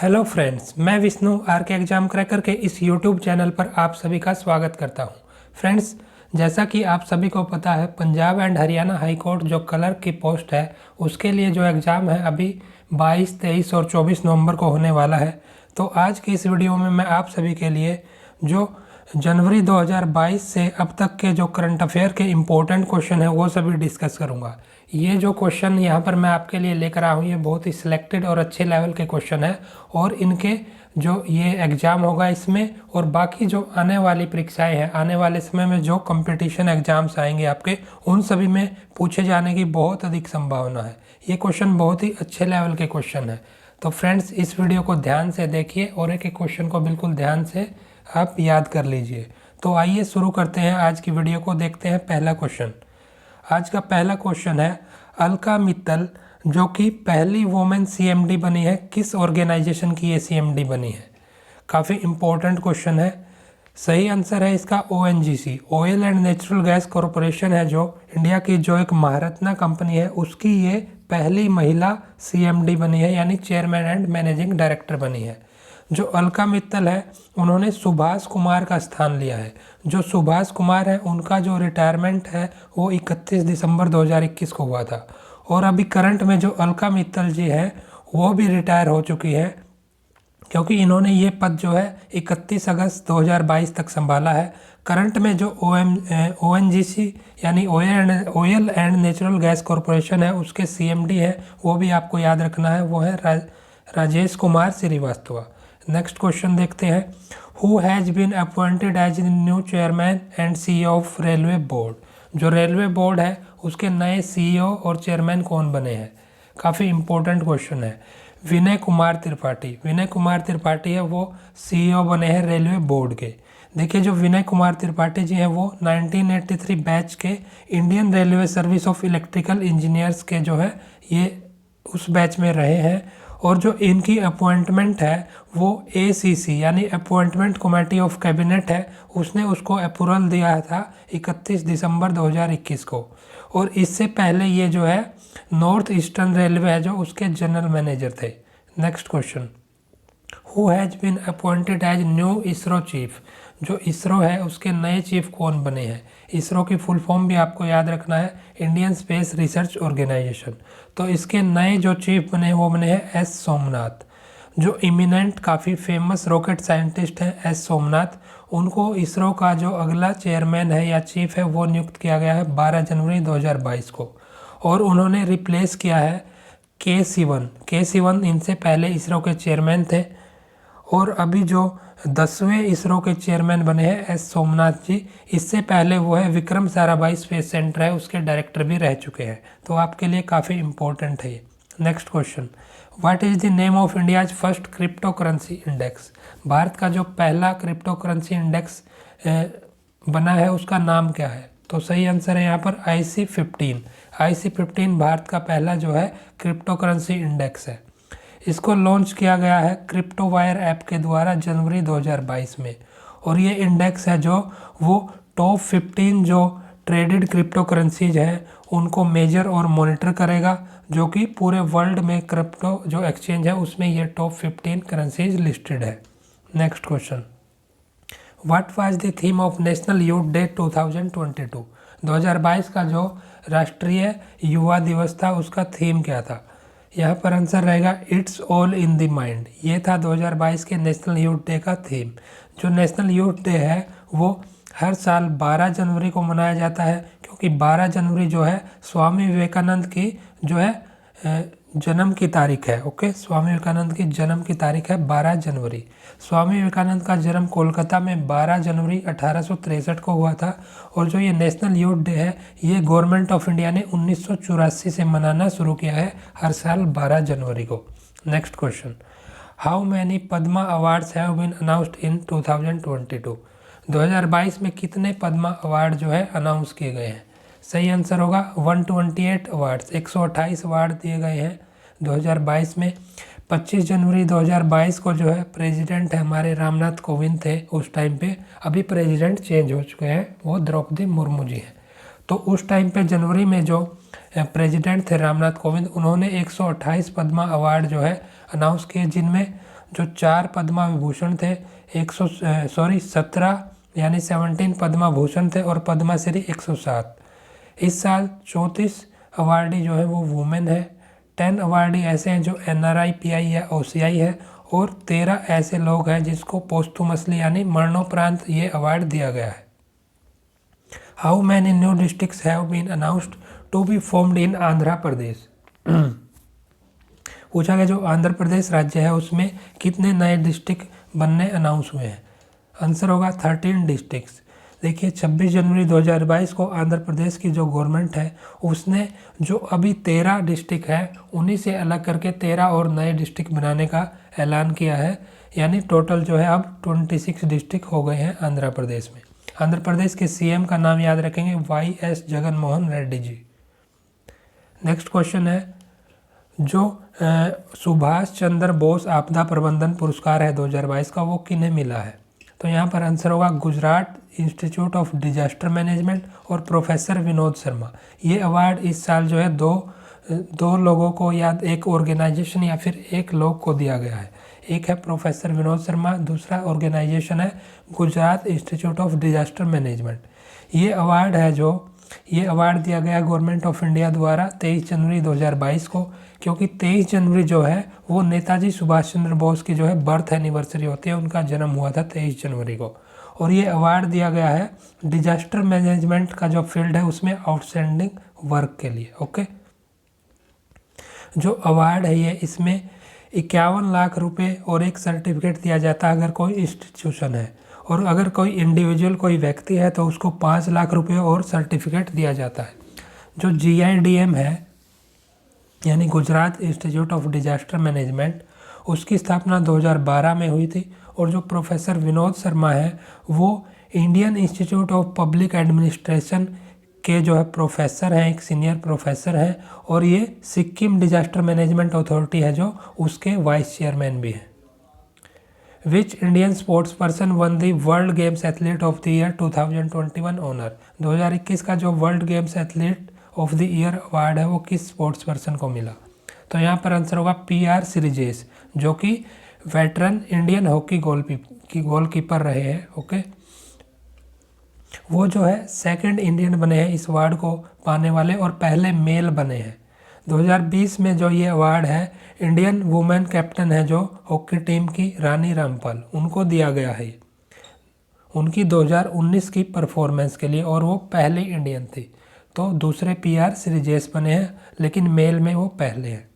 Hello friends, मैं Vishnu are के exam cracker के इस यूट्यूब चैनल पर आप सभी का स्वागत करता हूं। फ्रेंड्स, जैसा कि आप सभी को पता है, Punjab and Haryana high court जो क्लर्क की पोस्ट है उसके लिए जो एग्ज़ाम है अभी 22, 23 और 24 नवंबर को होने वाला है। तो आज की इस वीडियो में मैं आप सभी के लिए जो जनवरी 2022 से अब तक के जो करंट अफेयर के इम्पोर्टेंट क्वेश्चन है वो सभी डिस्कस करूँगा। ये जो क्वेश्चन यहाँ पर मैं आपके लिए लेकर आया हूँ ये बहुत ही सिलेक्टेड और अच्छे लेवल के क्वेश्चन है और इनके जो ये एग्ज़ाम होगा इसमें और बाकी जो आने वाली परीक्षाएं हैं, आने वाले समय में जो कंपटीशन एग्ज़ाम्स आएंगे आपके, उन सभी में पूछे जाने की बहुत अधिक संभावना है। ये क्वेश्चन बहुत ही अच्छे लेवल के क्वेश्चन है। तो फ्रेंड्स, इस वीडियो को ध्यान से देखिए और एक एक क्वेश्चन को बिल्कुल ध्यान से आप याद कर लीजिए। तो आइए शुरू करते हैं आज की वीडियो को। देखते हैं पहला क्वेश्चन। आज का पहला क्वेश्चन है, अलका मित्तल जो कि पहली वुमेन सीएमडी बनी है, किस ऑर्गेनाइजेशन की ये सीएमडी बनी है? काफ़ी इम्पोर्टेंट क्वेश्चन है। सही आंसर है इसका ONGC, oil and natural gas corporation है जो इंडिया की जो एक महारत्ना कंपनी है उसकी ये पहली महिला सीएमडी बनी है, यानी चेयरमैन एंड मैनेजिंग डायरेक्टर बनी है। जो अलका मित्तल है उन्होंने सुभाष कुमार का स्थान लिया है। जो सुभाष कुमार है उनका जो रिटायरमेंट है वो 31 दिसंबर 2021 को हुआ था और अभी करंट में जो अलका मित्तल जी हैं वो भी रिटायर हो चुकी है, क्योंकि इन्होंने ये पद जो है 31 अगस्त 2022 तक संभाला है। करंट में जो ओएनजीसी यानी oil and natural gas corporation है उसके सीएमडी है, वो भी आपको याद रखना है, वो है राजेश कुमार श्रीवास्तव। नेक्स्ट क्वेश्चन देखते हैं। Who has been appointed as the new chairman and CEO of railway board? जो रेलवे बोर्ड है उसके नए सीईओ और चेयरमैन कौन बने हैं? काफ़ी इम्पोर्टेंट क्वेश्चन है। विनय कुमार त्रिपाठी। विनय कुमार त्रिपाठी है वो सीईओ बने हैं रेलवे बोर्ड के। देखिए, जो विनय कुमार त्रिपाठी जी हैं वो 1983 बैच के Indian railway service of electrical engineers के जो है ये उस बैच में रहे हैं और जो इनकी अपॉइंटमेंट है वो एसीसी यानी अपॉइंटमेंट कमेटी ऑफ कैबिनेट है, उसने उसको अप्रूवल दिया था 31 दिसंबर 2021 को। और इससे पहले ये जो है नॉर्थ ईस्टर्न रेलवे है जो उसके जनरल मैनेजर थे। Next question, who has been appointed as new ISRO chief? जो इसरो है उसके नए चीफ कौन बने हैं? इसरो की फुल फॉर्म भी आपको याद रखना है, इंडियन स्पेस रिसर्च ऑर्गेनाइजेशन। तो इसके नए जो चीफ बने वो बने हैं एस सोमनाथ। जो इमिनेंट काफ़ी फेमस रॉकेट साइंटिस्ट हैं एस सोमनाथ, उनको इसरो का जो अगला चेयरमैन है या चीफ है वो नियुक्त किया गया है 12 जनवरी 2022 को और उन्होंने रिप्लेस किया है के सिवन। के सिवन इनसे पहले इसरो के चेयरमैन थे और अभी जो 10वें इसरो के चेयरमैन बने हैं एस सोमनाथ जी। इससे पहले वो है विक्रम साराभाई स्पेस सेंटर है उसके डायरेक्टर भी रह चुके हैं। तो आपके लिए काफ़ी इंपॉर्टेंट है ये। Next question, what is the name of India's first crypto currency index? Bharat का जो पहला क्रिप्टो करेंसी इंडेक्स बना है उसका नाम क्या है? तो सही आंसर है यहाँ पर IC15। IC15 भारत का पहला जो है क्रिप्टो करेंसी इंडेक्स है। इसको लॉन्च किया गया है क्रिप्टो वायर ऐप के द्वारा जनवरी 2022 में और ये इंडेक्स है जो वो टॉप 15 जो ट्रेडेड क्रिप्टो करेंसीज हैं उनको मेजर और मॉनिटर करेगा, जो कि पूरे वर्ल्ड में क्रिप्टो जो एक्सचेंज है उसमें ये टॉप 15 करेंसीज लिस्टेड है। Next question, what was the theme of national youth day 2022? 2022 का जो राष्ट्रीय युवा दिवस था उसका थीम क्या था? यहाँ पर आंसर रहेगा it's all in the mind. ये था 2022 के नेशनल यूथ डे का थीम। जो नेशनल यूथ डे है वो हर साल 12 जनवरी को मनाया जाता है, क्योंकि 12 जनवरी जो है स्वामी विवेकानंद की जो है जन्म की तारीख है। ओके, स्वामी विवेकानंद की जन्म की तारीख है 12 जनवरी। स्वामी विवेकानंद का जन्म कोलकाता में 12 जनवरी 1863 को हुआ था और जो ये नेशनल यूथ डे है ये गवर्नमेंट ऑफ इंडिया ने 1984 से मनाना शुरू किया है हर साल 12 जनवरी को। Next question, how many Padma awards have been announced in 2022? 2022 में कितने पद्मा अवार्ड जो है अनाउंस किए गए हैं? सही आंसर होगा 128 अवार्ड्स, 128 अवार्ड दिए गए हैं 2022 में। 25 जनवरी 2022 को जो है प्रेसिडेंट है हमारे रामनाथ कोविंद थे उस टाइम पे। अभी प्रेसिडेंट चेंज हो चुके हैं, वो द्रौपदी मुर्मू जी हैं। तो उस टाइम पे जनवरी में जो प्रेसिडेंट थे रामनाथ कोविंद, उन्होंने 128 पद्मा अवार्ड जो है अनाउंस किए, जिनमें जो 4 पद्मा विभूषण थे, 17 यानी 17 पद्मा भूषण थे और पद्माश्री 107। इस साल 34 अवार्डी जो है वो वुमेन है, 10 अवार्डी ऐसे हैं जो NRI, PI या OCI है, और 13 ऐसे लोग हैं जिसको पोस्टुमसली यानी मरणोपरांत ये अवार्ड दिया गया है। How many new districts have been announced to be formed in Andhra Pradesh. पूछा गया जो आंध्र प्रदेश राज्य है उसमें कितने नए डिस्ट्रिक्ट बनने अनाउंस हुए हैं। आंसर होगा 13 डिस्ट्रिक्ट्स। देखिए 26 जनवरी 2022 को आंध्र प्रदेश की जो गवर्नमेंट है उसने जो अभी 13 डिस्ट्रिक्ट है उन्हीं से अलग करके 13 और नए डिस्ट्रिक्ट बनाने का ऐलान किया है, यानी टोटल जो है अब 26 डिस्ट्रिक्ट हो गए हैं आंध्र प्रदेश में। आंध्र प्रदेश के CM का नाम याद रखेंगे, YS Jaganmohan Reddy ji. Next question है, जो सुभाष चंद्र बोस आपदा प्रबंधन पुरस्कार है 2022 का वो किन्हें मिला है। तो यहाँ पर आंसर होगा Gujarat institute of disaster management और प्रोफेसर विनोद शर्मा। ये अवार्ड इस साल जो है दो लोगों को या एक ऑर्गेनाइजेशन या फिर एक लोग को दिया गया है। एक है प्रोफेसर विनोद शर्मा, दूसरा ऑर्गेनाइजेशन है Gujarat institute of disaster management. ये अवार्ड दिया गया गवर्नमेंट ऑफ इंडिया द्वारा 23 जनवरी 2022 को, क्योंकि 23 जनवरी जो है वो नेताजी सुभाष चंद्र बोस की जो है बर्थ एनिवर्सरी होती है, उनका जन्म हुआ था 23 जनवरी को। और ये अवार्ड दिया गया है डिजास्टर मैनेजमेंट का जो फील्ड है उसमें आउटस्टैंडिंग वर्क के लिए। ओके, जो अवार्ड है ये इसमें 51 लाख रुपए और एक सर्टिफिकेट दिया जाता है अगर कोई इंस्टीट्यूशन है, और अगर कोई इंडिविजुअल कोई व्यक्ति है तो उसको 5 लाख रुपए और सर्टिफिकेट दिया जाता है। जो GIDM है यानी Gujarat institute of disaster management, उसकी स्थापना 2012 में हुई थी, और जो प्रोफेसर विनोद शर्मा है वो Indian institute of public administration के जो है प्रोफेसर हैं, एक सीनियर प्रोफेसर हैं, और ये सिक्किम डिजास्टर मैनेजमेंट अथॉरिटी है जो उसके वाइस चेयरमैन भी हैं। Which Indian sports person won the world games athlete of the year 2021 honour. 2021 का जो world games athlete of the year award है वो किस स्पोर्ट्स पर्सन को मिला। तो यहाँ पर आंसर होगा PR श्रीजेश, जो कि वेटरन इंडियन हॉकी गोलकीपर रहे हैं। ओके, वो जो है सेकंड इंडियन बने हैं इस अवार्ड को पाने वाले और पहले मेल बने हैं। 2020 में जो ये अवार्ड है इंडियन वुमेन कैप्टन है जो हॉकी टीम की रानी रामपाल, उनको दिया गया है उनकी 2019 की परफॉर्मेंस के लिए, और वो पहले इंडियन थी। तो दूसरे PR श्रीजेश बने हैं, लेकिन मेल में वो पहले हैं।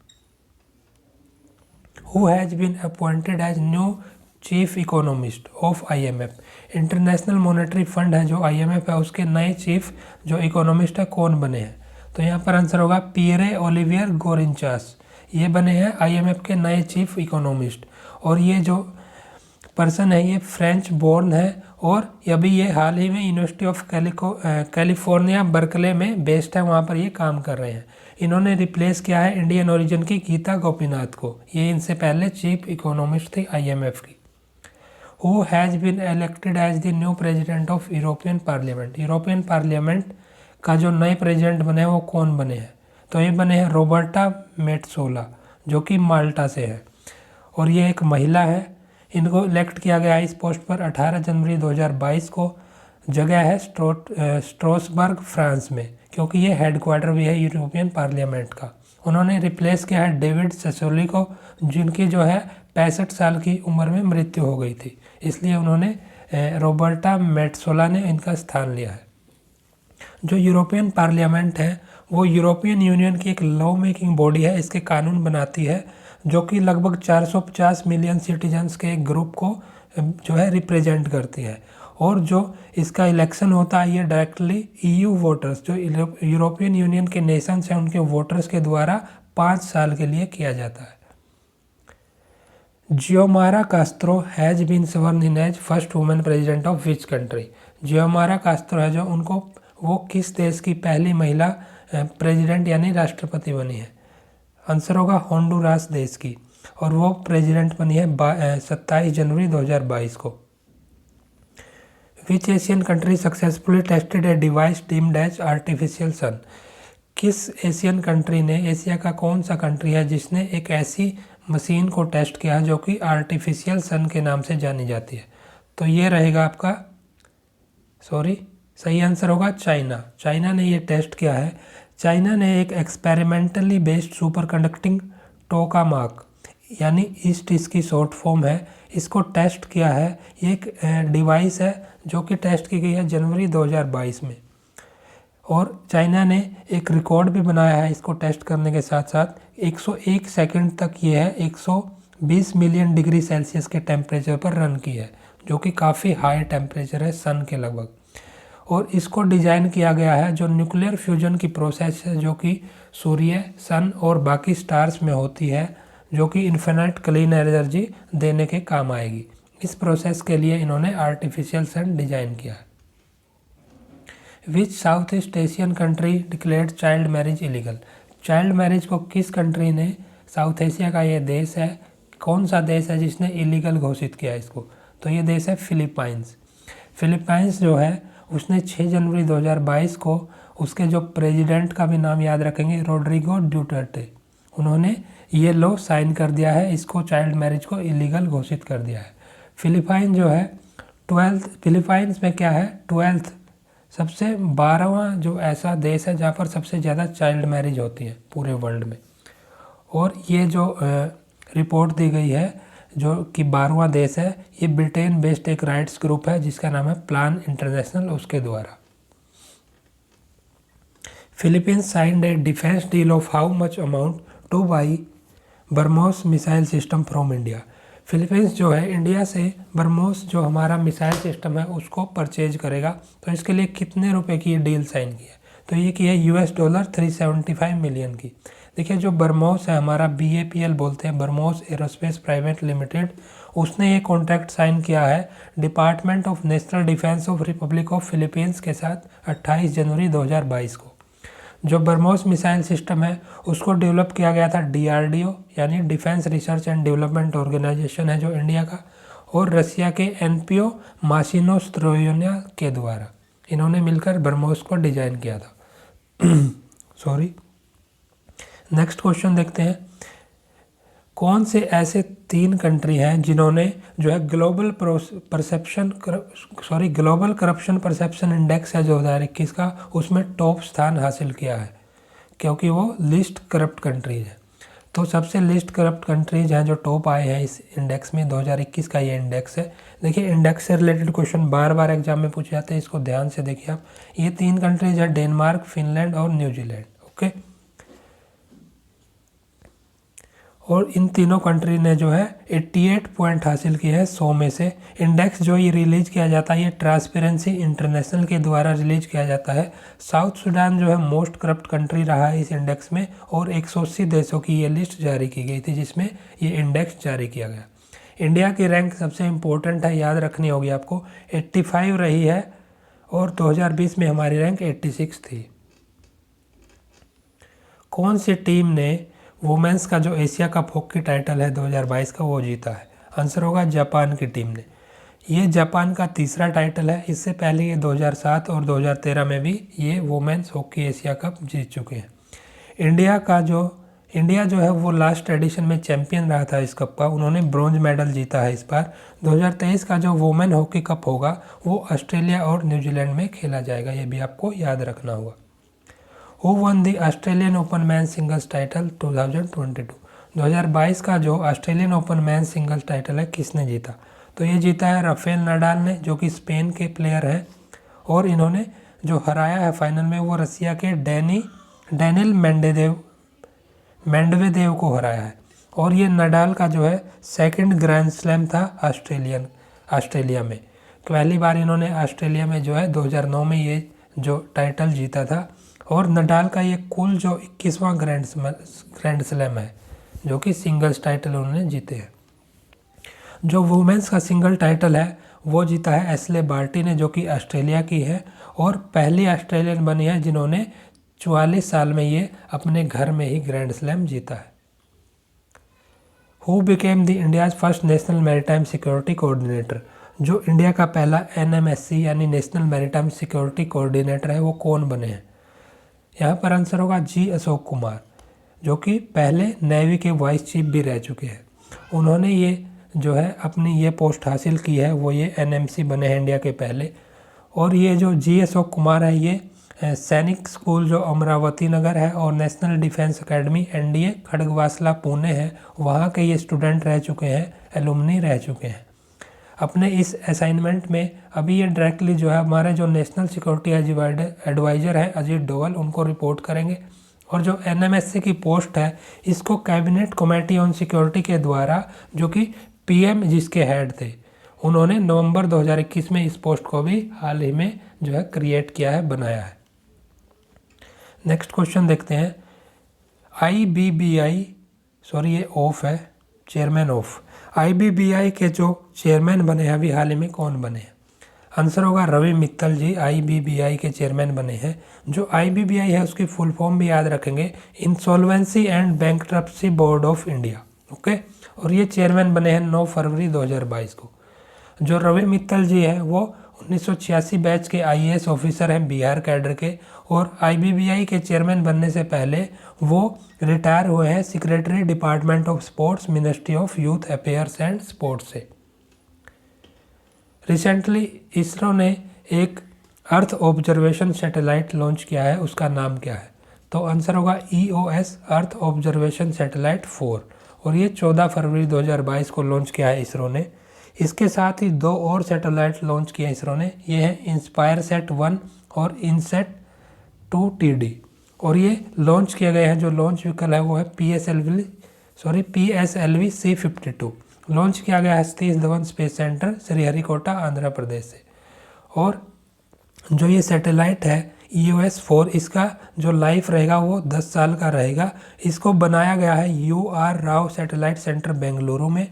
Who has been appointed as new chief economist of IMF। International monetary fund है जो IMF है उसके नए चीफ जो इकोनॉमिस्ट है कौन बने हैं। तो यहाँ पर आंसर होगा पियरे ओलिवियर गोरिंचास, ये बने हैं IMF के नए चीफ इकोनॉमिस्ट। और ये जो पर्सन है ये फ्रेंच बोर्न है, और अभी ये हाल ही में यूनिवर्सिटी ऑफ कैलिफोर्निया बर्कले में बेस्ड है, वहाँ पर ये काम कर रहे हैं। इन्होंने रिप्लेस किया है इंडियन ओरिजिन की गीता गोपीनाथ को, ये इनसे पहले चीफ इकोनॉमिस्ट थी IMF की। Who has been elected as the new president of European parliament. European parliament का जो नए प्रेजिडेंट बने हैं वो कौन बने हैं। तो ये बने हैं रॉबर्टा मेट्सोला, जो कि माल्टा से है, और ये एक महिला है। इनको इलेक्ट किया गया इस पोस्ट पर 18 जनवरी 2022 को। जगह है स्ट्रोसबर्ग फ्रांस में, क्योंकि ये हेडक्वार्टर भी है यूरोपियन पार्लियामेंट का। उन्होंने रिप्लेस किया है डेविड ससोली को, जिनकी जो है 65 साल की उम्र में मृत्यु हो गई थी, इसलिए उन्होंने रॉबर्टा मेट्सोला ने इनका स्थान लिया है। जो यूरोपियन पार्लियामेंट है वो यूरोपियन यूनियन की एक लॉ मेकिंग बॉडी है, इसके कानून बनाती है, जो कि लगभग 450 मिलियन सिटीजन्स के एक ग्रुप को जो है रिप्रेजेंट करती है। और जो इसका इलेक्शन होता है ये डायरेक्टली EU वोटर्स, जो यूरोपियन यूनियन के नेशंस हैं उनके वोटर्स के द्वारा 5 साल के लिए किया जाता है। Xiomara Castro has been sworn in as first women president of which country. Xiomara Castro है जो उनको वो किस देश की पहली महिला प्रेसिडेंट यानी राष्ट्रपति बनी है। आंसर होगा होंडुरास देश की, और वो प्रेसिडेंट बनी है 27 जनवरी 2022 को। Which Asian country successfully tested a device deemed as artificial sun. किस एशियन कंट्री ने, एशिया का कौन सा कंट्री है जिसने एक ऐसी मशीन को टेस्ट किया है जो कि आर्टिफिशियल सन के नाम से जानी जाती है। तो ये रहेगा आपका सही आंसर होगा चाइना। चाइना ने ये टेस्ट किया है। चाइना ने एक एक्सपेरिमेंटली बेस्ड सुपर कंडक्टिंग टोकामाक यानी ईस्ट इसकी शॉर्ट फॉर्म है, इसको टेस्ट किया है। ये एक डिवाइस है जो कि टेस्ट की गई है जनवरी 2022 में, और चाइना ने एक रिकॉर्ड भी बनाया है इसको टेस्ट करने के साथ साथ। 101 सेकंड तक ये है 120 मिलियन डिग्री सेल्सियस के टेम्परेचर पर रन की है, जो कि काफ़ी हाई टेम्परेचर है सन के लगभग। और इसको डिज़ाइन किया गया है जो न्यूक्लियर फ्यूजन की प्रोसेस है जो कि सूर्य, सन और बाकी स्टार्स में होती है, जो कि इन्फिनिट क्लीन एनर्जी देने के काम आएगी। इस प्रोसेस के लिए इन्होंने आर्टिफिशियल सन डिज़ाइन किया है। Which south east Asian country declared child marriage illegal? Child marriage को किस कंट्री ने, साउथ एशिया का ये देश है, कौन सा देश है जिसने इलीगल घोषित किया इसको? तो ये देश है फिलीपाइंस। फिलीपाइंस जो है उसने 6 जनवरी 2022 को, उसके जो प्रेसिडेंट का भी नाम याद रखेंगे, रोड्रिगो ड्यूटर्टे, उन्होंने ये लॉ साइन कर दिया है, इसको चाइल्ड मैरिज को इलीगल घोषित कर दिया है। फिलीपाइन जो है 12th, फिलीपाइंस में क्या है 12th सबसे 12वां जो ऐसा देश है जहाँ पर सबसे ज़्यादा चाइल्ड मैरिज होती है पूरे वर्ल्ड में। और ये जो रिपोर्ट दी गई है जो कि 12वां देश है, ये ब्रिटेन बेस्ड एक राइट्स ग्रुप है जिसका नाम है प्लान इंटरनेशनल, उसके द्वारा। Philippines signed A defence deal of how much amount two by BrahMos missile system from India? Philippines जो है इंडिया से ब्रह्मोस जो हमारा मिसाइल सिस्टम है उसको परचेज करेगा। तो इसके लिए कितने रुपए की ये डील साइन की है? तो ये की है $375 मिलियन की। देखिए जो ब्रह्मोस है हमारा BAPL बोलते हैं, ब्रह्मोस एरोस्पेस प्राइवेट लिमिटेड, उसने ये कॉन्ट्रैक्ट साइन किया है department of national defence of Republic of Philippines के साथ 28 जनवरी 2022 को। जो ब्रह्मोस मिसाइल सिस्टम है उसको डेवलप किया गया था DRDO यानी defence research and development organisation है जो इंडिया का, और रसिया के NPO माशिनोस्त्रोयना के द्वारा इन्होंने मिलकर ब्रह्मोस को डिजाइन किया था। नेक्स्ट क्वेश्चन देखते हैं। कौन से ऐसे 3 कंट्री हैं जिन्होंने जो है ग्लोबल करप्शन परसेप्शन इंडेक्स है 2021 का, उसमें टॉप स्थान हासिल किया है, क्योंकि वो लिस्ट करप्ट कंट्रीज है। तो सबसे लिस्ट करप्ट कंट्रीज हैं जो टॉप आए हैं इस इंडेक्स में, 2021 का ये इंडेक्स है। देखिए इंडेक्स से रिलेटेड क्वेश्चन बार बार एग्जाम में पूछे जाते हैं, इसको ध्यान से देखिए आप। ये 3 कंट्रीज है डेनमार्क, फिनलैंड और न्यूजीलैंड। ओके, और इन तीनों कंट्री ने जो है 88 पॉइंट हासिल किए हैं 100 में से। इंडेक्स जो ये रिलीज किया जाता है ये ट्रांसपेरेंसी इंटरनेशनल के द्वारा रिलीज किया जाता है। साउथ सूडान जो है मोस्ट करप्ट कंट्री रहा है इस इंडेक्स में, और 180 देशों की ये लिस्ट जारी की गई थी जिसमें ये इंडेक्स जारी किया गया। इंडिया की रैंक सबसे इम्पोर्टेंट है, याद रखनी होगी आपको, 85 रही है, और 2020 में हमारी रैंक 86 थी। कौन सी टीम ने वुमेंस का जो एशिया कप हॉकी टाइटल है 2022 का वो जीता है? आंसर होगा जापान की टीम ने। ये जापान का तीसरा टाइटल है, इससे पहले ये 2007 और 2013 में भी ये वुमेंस हॉकी एशिया कप जीत चुके हैं। इंडिया जो है वो लास्ट एडिशन में चैंपियन रहा था इस कप का, उन्होंने ब्रॉन्ज मेडल जीता है इस बार। 2023 का जो वुमेन हॉकी कप होगा वो ऑस्ट्रेलिया और न्यूजीलैंड में खेला जाएगा, ये भी आपको याद रखना होगा। Who won the Australian open man singles title 2022? 2022 का जो Australian open man singles title है किसने जीता? तो ये जीता है राफेल नडाल ने, जो कि स्पेन के प्लेयर हैं, और इन्होंने जो हराया है फाइनल में वो रसिया के डेनिल मेंडवेदेव को हराया है। और ये नडाल का जो है सेकंड ग्रैंड स्लैम था ऑस्ट्रेलिया में। पहली बार इन्होंने ऑस्ट्रेलिया में जो है 2009 में ये जो टाइटल जीता था, और नडाल का ये कुल जो 21वां ग्रैंड स्लैम है जो कि सिंगल्स टाइटल उन्होंने जीते हैं। जो वुमेंस का सिंगल टाइटल है वो जीता है एस्ले बार्टी ने, जो कि ऑस्ट्रेलिया की है, और पहली ऑस्ट्रेलियन बनी है जिन्होंने 44 साल में ये अपने घर में ही ग्रैंड स्लैम जीता है। Who became the India's first national maritime security coordinator? जो इंडिया का पहला NMSC यानी नेशनल मैरीटाइम सिक्योरिटी कोऑर्डिनेटर है वो कौन बने हैं? यहाँ पर आंसर होगा G अशोक कुमार। जो कि पहले नेवी के वाइस चीफ भी रह चुके हैं। उन्होंने ये जो है अपनी ये पोस्ट हासिल की है, वो ये एनएमसी बने हैं इंडिया के पहले। और ये जो जी अशोक कुमार है ये सैनिक स्कूल जो अमरावती नगर है और national defence academy NDA Khadakwasla Pune है, वहाँ के ये स्टूडेंट रह चुके हैं, एलुमनी रह चुके हैं। अपने इस असाइनमेंट में अभी ये डायरेक्टली जो है हमारे जो नेशनल सिक्योरिटी एडवाइज़र हैं अजीत डोवल, उनको रिपोर्ट करेंगे। और जो एनएमएससी की पोस्ट है इसको कैबिनेट कमेटी ऑन सिक्योरिटी के द्वारा, जो कि पीएम जिसके हेड थे, उन्होंने नवंबर 2021 में इस पोस्ट को भी हाल ही में जो है क्रिएट किया है, बनाया है। नेक्स्ट क्वेश्चन देखते हैं। आईबीबीआई ये ऑफ है, चेयरमैन ऑफ आईबीबीआई के जो चेयरमैन बने हैं अभी हाल ही में कौन बने हैं? आंसर होगा रवि मित्तल जी आईबीबीआई के चेयरमैन बने हैं। जो आईबीबीआई है उसकी फुल फॉर्म भी याद रखेंगे, insolvency and bankruptcy board of India. Okay, और ये चेयरमैन बने हैं 9 फरवरी 2022 को। जो रवि मित्तल जी हैं वो 1986 बैच के आईएएस ऑफिसर हैं बिहार कैडर के, और आईबीबीआई के चेयरमैन बनने से पहले वो रिटायर हुए हैं secretary department of sports, ministry of youth affairs and sports से। रिसेंटली इसरो ने एक अर्थ ऑब्जर्वेशन सैटेलाइट लॉन्च किया है, उसका नाम क्या है? तो आंसर होगा ईओएस अर्थ ऑब्जर्वेशन सैटेलाइट 4, और ये 14 फरवरी 2022 को लॉन्च किया है इसरो ने। इसके साथ ही 2 और सैटेलाइट लॉन्च किए इसरो ने, ये हैं इंस्पायरसैट 1 और इनसैट 2TD, और ये लॉन्च किए गए हैं। जो लॉन्च व्हीकल है वो है PSLV C-52, लॉन्च किया गया है सतीश धवन स्पेस सेंटर श्रीहरिकोटा आंध्र प्रदेश से। और जो ये सैटेलाइट है EOS 4, इसका जो लाइफ रहेगा वो 10 साल का रहेगा। इसको बनाया गया है UR Rao satellite centre Bengaluru में,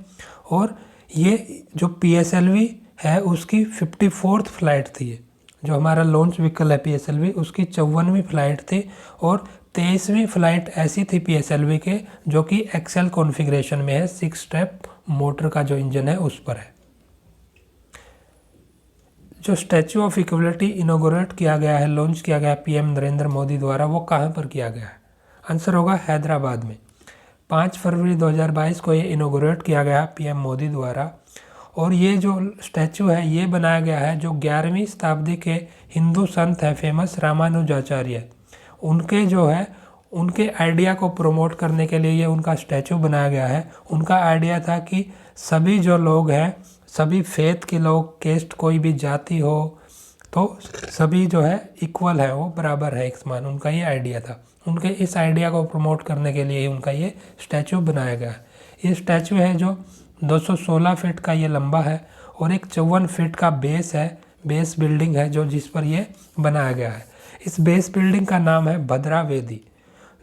और ये जो PSLV है उसकी 54th फ्लाइट थी। जो हमारा लॉन्च व्हीकल है PSLV उसकी 54वीं फ्लाइट थी, और 23वीं फ्लाइट ऐसी थी PSLV के जो कि एक्सेल कॉन्फ़िगरेशन में है, 6 स्टेप मोटर का जो इंजन है उस पर है। जो स्टैचू ऑफ इक्वलिटी इनॉग्रेट किया गया है, लॉन्च किया गया पीएम नरेंद्र मोदी द्वारा, वो कहाँ पर किया गया है? आंसर होगा हैदराबाद में। 5 फरवरी 2022 को ये इनॉग्रेट किया गया पीएम मोदी द्वारा। और ये जो स्टैचू है ये बनाया गया है जो 11वीं शताब्दी के हिंदू संत हैं फेमस रामानुजाचार्य, उनके जो है उनके आइडिया को प्रमोट करने के लिए ये उनका स्टैचू बनाया गया है। उनका आइडिया था कि सभी जो लोग हैं, सभी फेथ के लोग, केस्ट कोई भी जाति हो तो सभी जो है इक्वल है, वो बराबर है, एक समान, उनका ये आइडिया था। उनके इस आइडिया को प्रमोट करने के लिए ही उनका ये स्टैचू बनाया गया है। ये स्टैचू है जो 216 फीट का ये लंबा है, और एक 54 फीट का बेस है, बेस बिल्डिंग है जो जिस पर ये बनाया गया है। इस बेस बिल्डिंग का नाम है भद्रा वेदी,